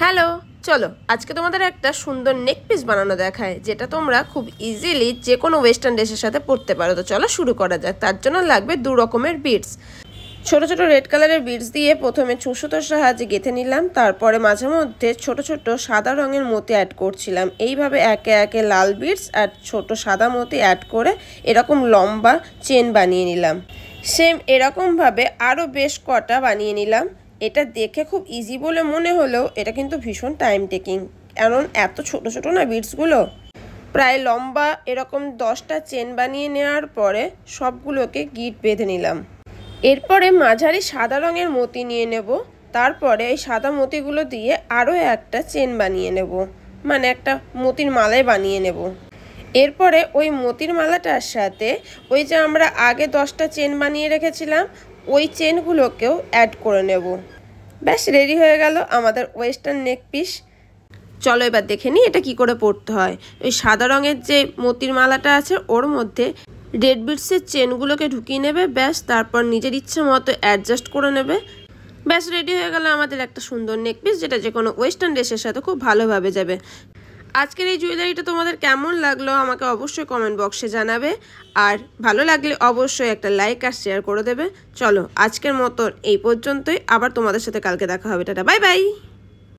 Hello, চলো আজকে তোমাদের একটা সুন্দর নেক পিস বানানো দেখায়, যেটা তোমরা খুব ইজিলি যে কোনো ওয়েস্টার্ন ড্রেসের সাথে পরতে পারো। তো চলো শুরু করা যাক। তার জন্য লাগবে দু রকমের বিডস। ছোট ছোট রেড কালারের বিডস দিয়ে প্রথমে সুতোর সাহায্যে গেঁথে নিলাম। তারপরে মাঝে মধ্যে ছোট ছোট সাদা রঙের মতি অ্যাড করছিলাম। এইভাবে একে একে লাল বিডস আর ছোট সাদা মতি অ্যাড করে এরকম লম্বা চেন বানিয়ে নিলাম। সেম এরকমভাবে আরও বেশ কটা বানিয়ে নিলাম। এটা দেখে খুব ইজি বলে মনে হলেও এটা কিন্তু ভীষণ টাইম টেকিং, কারণ এত ছোট ছোট না বিডসগুলো। প্রায় লম্বা এরকম 10টা চেন বানিয়ে নেওয়ার পরে সবগুলোকে গিট বেঁধে নিলাম। এরপরে মাঝারি সাদা রঙের মতি নিয়ে নেব। তারপরে এই সাদা মতিগুলো দিয়ে আরও একটা চেন বানিয়ে নেব, মানে একটা মতির মালাই বানিয়ে নেব। এরপরে ওই মতির মালাটার সাথে ওই যে আমরা আগে 10টা চেন বানিয়ে রেখেছিলাম ওই চেনগুলোকেও অ্যাড করে নেব। ব্যাস রেডি হয়ে গেল আমাদের ওয়েস্টার্ন নেক পিস। চলো এবার দেখে নিই এটা কি করে পরতে হয়। ওই সাদা রঙের যে মতির মালাটা আছে ওর মধ্যে রেড বিডসের চেনগুলোকে ঢুকিয়ে নেবে, ব্যাস। তারপর নিজের ইচ্ছে মতো অ্যাডজাস্ট করে নেবে। ব্যাস রেডি হয়ে গেল আমাদের একটা সুন্দর নেক পিস, যেটা যে কোনো ওয়েস্টার্ন ড্রেসের সাথে খুব ভালোভাবে যাবে। আজকের এই জুয়েলারিটা তোমাদের কেমন লাগলো আমাকে অবশ্যই কমেন্ট বক্সে জানাবে, আর ভালো লাগলে অবশ্যই একটা লাইক আর শেয়ার করে দেবে। চলো আজকের মতো এই পর্যন্তই, আবার তোমাদের সাথে কালকে দেখা হবে। Tata, bye bye.